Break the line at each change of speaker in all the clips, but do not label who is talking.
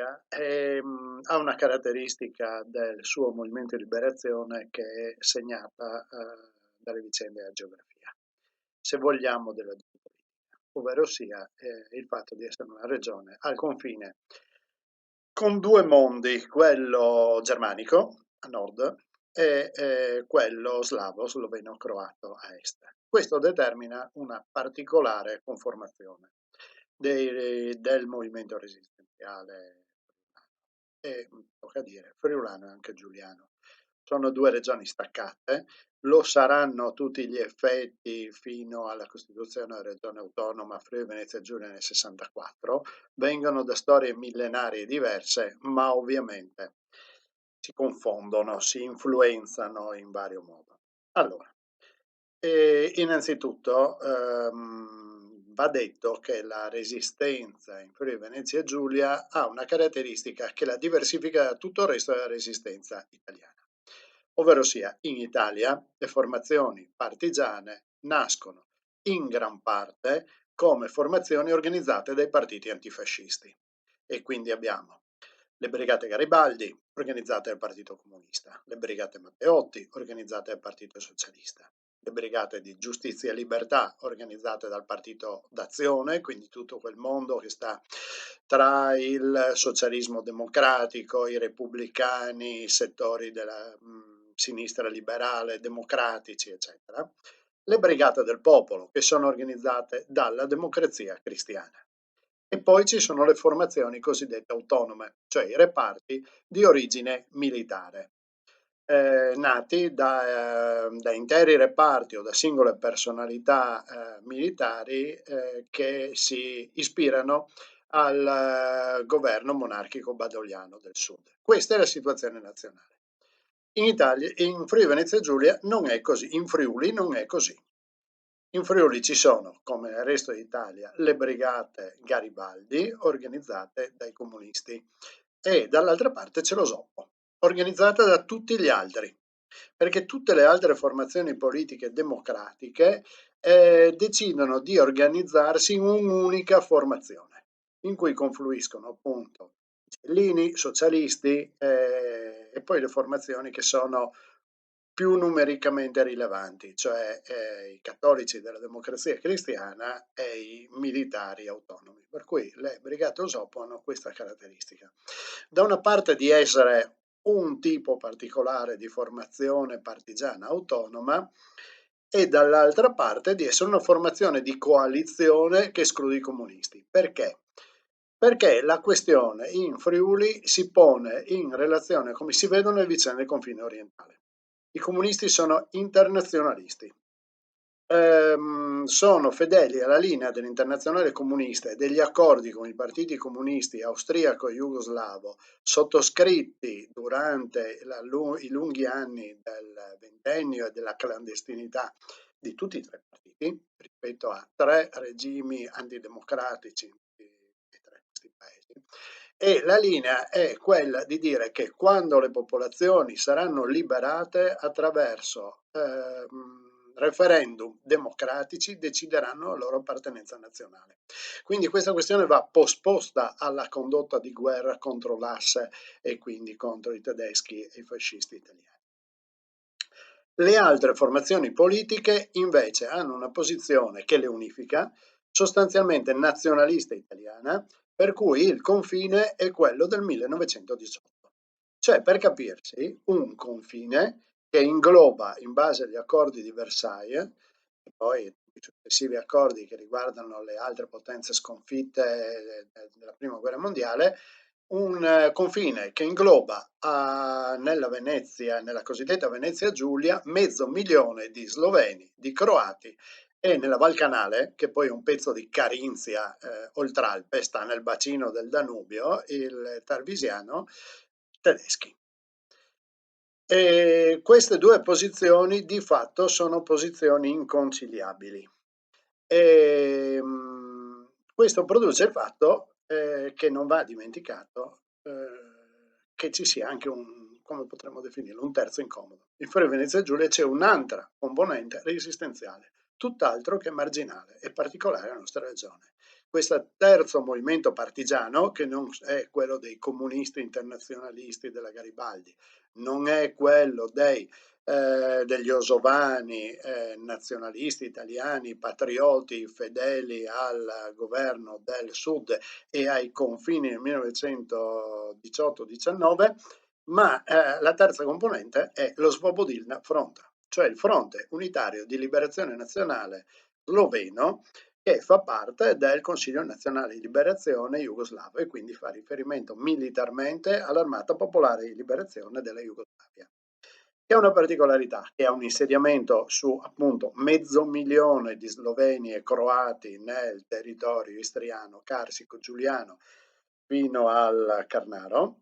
ha una caratteristica del suo movimento di liberazione che è segnata dalle vicende della geografia, se vogliamo della geopolitica, ovvero sia il fatto di essere una regione al confine con due mondi, quello germanico a nord e quello slavo, sloveno-croato a est. Questo determina una particolare conformazione del movimento resistenziale e, tocca dire, friulano e anche giuliano. Sono due regioni staccate, lo saranno tutti gli effetti fino alla costituzione della regione autonoma Friuli Venezia Giulia nel 64, vengono da storie millenarie diverse, ma ovviamente si confondono, si influenzano in vario modo. Allora, innanzitutto va detto che la resistenza in Friuli Venezia Giulia ha una caratteristica che la diversifica da tutto il resto della resistenza italiana. Ovvero sia, in Italia le formazioni partigiane nascono in gran parte come formazioni organizzate dai partiti antifascisti e quindi abbiamo le Brigate Garibaldi organizzate dal Partito Comunista, le Brigate Matteotti organizzate dal Partito Socialista, le Brigate di Giustizia e Libertà organizzate dal Partito d'Azione, quindi tutto quel mondo che sta tra il socialismo democratico, i repubblicani, i settori della sinistra liberale, democratici, eccetera. Le Brigate del Popolo, che sono organizzate dalla Democrazia Cristiana. E poi ci sono le formazioni cosiddette autonome, cioè i reparti di origine militare, nati da interi reparti o da singole personalità militari che si ispirano al governo monarchico badogliano del sud. Questa è la situazione nazionale. In Italia, in Friuli Venezia Giulia non è così, in Friuli non è così. In Friuli ci sono, come nel resto d'Italia, le brigate Garibaldi organizzate dai comunisti e dall'altra parte c'è lo Soppo, organizzata da tutti gli altri, perché tutte le altre formazioni politiche democratiche decidono di organizzarsi in un'unica formazione, in cui confluiscono appunto Cellini, socialisti e poi le formazioni che sono più numericamente rilevanti, cioè i cattolici della Democrazia Cristiana e i militari autonomi. Per cui le Brigate Osopo hanno questa caratteristica. Da una parte di essere un tipo particolare di formazione partigiana autonoma e dall'altra parte di essere una formazione di coalizione che esclude i comunisti. Perché? Perché la questione in Friuli si pone in relazione a come si vedono le vicende del confine orientale. I comunisti sono internazionalisti, sono fedeli alla linea dell'Internazionale comunista e degli accordi con i partiti comunisti austriaco e jugoslavo sottoscritti durante i lunghi anni del ventennio e della clandestinità di tutti e tre i partiti, rispetto a tre regimi antidemocratici di tre questi paesi. E la linea è quella di dire che quando le popolazioni saranno liberate attraverso referendum democratici decideranno la loro appartenenza nazionale. Quindi questa questione va posposta alla condotta di guerra contro l'asse e quindi contro i tedeschi e i fascisti italiani. Le altre formazioni politiche invece hanno una posizione che le unifica, sostanzialmente nazionalista italiana, per cui il confine è quello del 1918. Cioè, per capirsi, un confine che ingloba, in base agli accordi di Versailles, e poi i successivi accordi che riguardano le altre potenze sconfitte della Prima Guerra Mondiale, un confine che ingloba nella Venezia, nella cosiddetta Venezia Giulia, 500.000 di sloveni, di croati e nella Val Canale, che poi è un pezzo di Carinzia Oltralpe, sta nel bacino del Danubio, il Tarvisiano, tedeschi. E queste due posizioni di fatto sono posizioni inconciliabili. Questo produce il fatto che non va dimenticato che ci sia anche un, come potremmo definirlo, un terzo incomodo. In Friuli Venezia Giulia c'è un'altra componente resistenziale, tutt'altro che marginale e particolare alla nostra regione. questo terzo movimento partigiano, che non è quello dei comunisti internazionalisti della Garibaldi, non è quello degli Osovani, nazionalisti italiani, patrioti, fedeli al governo del Sud e ai confini del 1918-19, ma la terza componente è lo Svobodilna Fronta, cioè il Fronte Unitario di Liberazione Nazionale sloveno, che fa parte del Consiglio Nazionale di Liberazione jugoslavo e quindi fa riferimento militarmente all'Armata Popolare di Liberazione della Jugoslavia. Che ha una particolarità, che ha un insediamento su appunto 500.000 di sloveni e croati nel territorio istriano, carsico-giuliano, fino al Carnaro,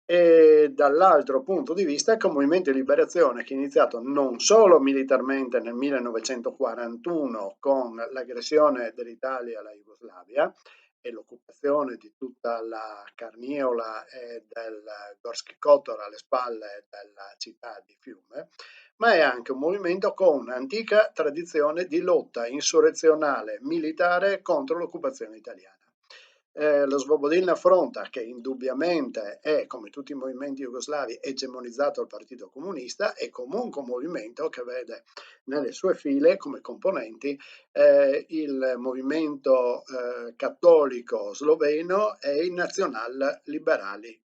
e dall'altro punto di vista che è un movimento di liberazione che è iniziato non solo militarmente nel 1941 con l'aggressione dell'Italia alla Jugoslavia e l'occupazione di tutta la Carniola e del Gorski Kotor alle spalle della città di Fiume, ma è anche un movimento con un'antica tradizione di lotta insurrezionale militare contro l'occupazione italiana. Lo Svobodilna Fronta, che indubbiamente è, come tutti i movimenti jugoslavi, egemonizzato dal Partito Comunista, è comunque un movimento che vede nelle sue file come componenti il movimento cattolico sloveno e i nazional liberali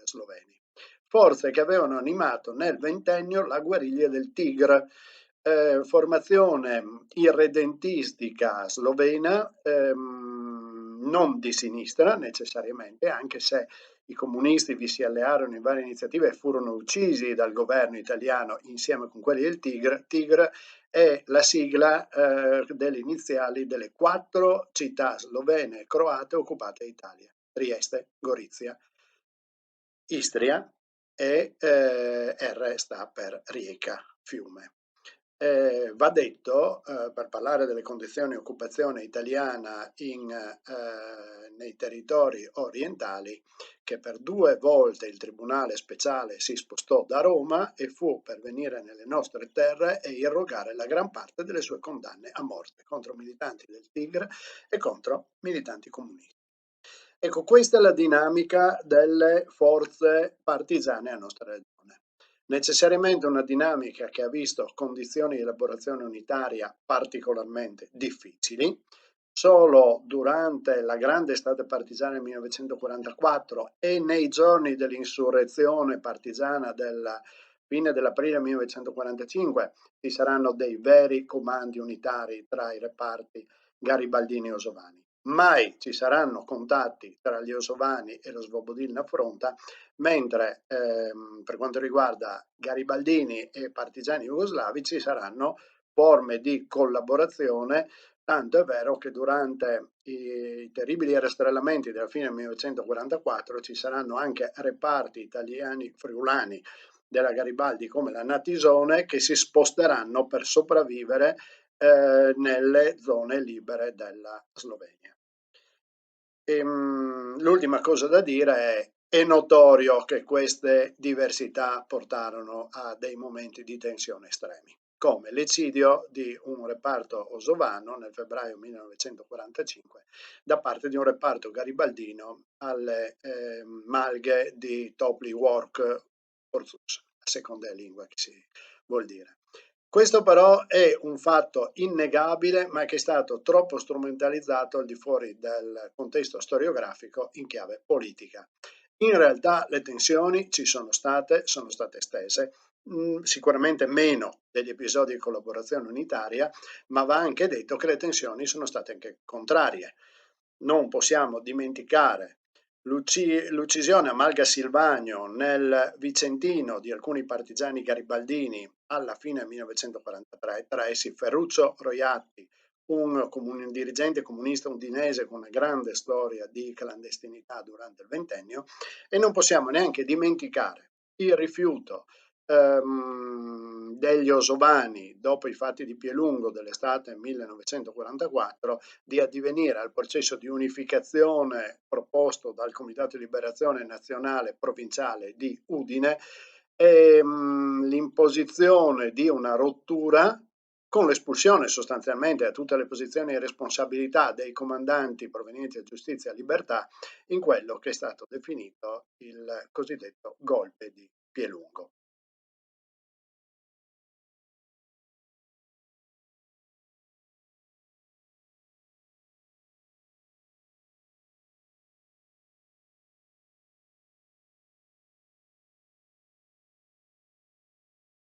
sloveni. Forze che avevano animato nel ventennio la guerriglia del Tigre, formazione irredentistica slovena, non di sinistra necessariamente, anche se i comunisti vi si allearono in varie iniziative e furono uccisi dal governo italiano insieme con quelli del Tigre. Tigre è la sigla delle iniziali delle 4 città slovene e croate occupate d'Italia: Trieste, Gorizia, Istria e R sta per Rijeka, fiume. Va detto, per parlare delle condizioni di occupazione italiana nei territori orientali, che per 2 volte il Tribunale Speciale si spostò da Roma e fu per venire nelle nostre terre e irrogare la gran parte delle sue condanne a morte contro militanti del Tigre e contro militanti comunisti. Ecco, questa è la dinamica delle forze partigiane a nostra regione. Necessariamente una dinamica che ha visto condizioni di elaborazione unitaria particolarmente difficili. Solo durante la grande estate partigiana del 1944 e nei giorni dell'insurrezione partigiana della fine dell'aprile 1945 ci saranno dei veri comandi unitari tra i reparti garibaldini e osovani. Mai ci saranno contatti tra gli osovani e lo Svobodilna Fronta, mentre per quanto riguarda garibaldini e partigiani jugoslavi ci saranno forme di collaborazione, tanto è vero che durante i terribili rastrellamenti della fine del 1944 ci saranno anche reparti italiani friulani della Garibaldi come la Natisone che si sposteranno per sopravvivere nelle zone libere della Slovenia. L'ultima cosa da dire è notorio che queste diversità portarono a dei momenti di tensione estremi, come l'eccidio di un reparto osovano nel febbraio 1945 da parte di un reparto garibaldino alle malghe di Topli Work Forzus, a seconda della lingua che si vuol dire. Questo però è un fatto innegabile, ma che è stato troppo strumentalizzato al di fuori del contesto storiografico in chiave politica. In realtà le tensioni ci sono state estese, sicuramente meno degli episodi di collaborazione unitaria, ma va anche detto che le tensioni sono state anche contrarie. Non possiamo dimenticare l'uccisione a Malga Silvagno nel Vicentino di alcuni partigiani garibaldini alla fine del 1943, tra essi Ferruccio Roiatti, un dirigente comunista udinese con una grande storia di clandestinità durante il ventennio, e non possiamo neanche dimenticare il rifiuto degli osovani dopo i fatti di Pielungo dell'estate 1944 di addivenire al processo di unificazione proposto dal Comitato di Liberazione Nazionale Provinciale di Udine e l'imposizione di una rottura con l'espulsione sostanzialmente a tutte le posizioni di responsabilità dei comandanti provenienti da Giustizia e Libertà in quello che è stato definito il cosiddetto golpe di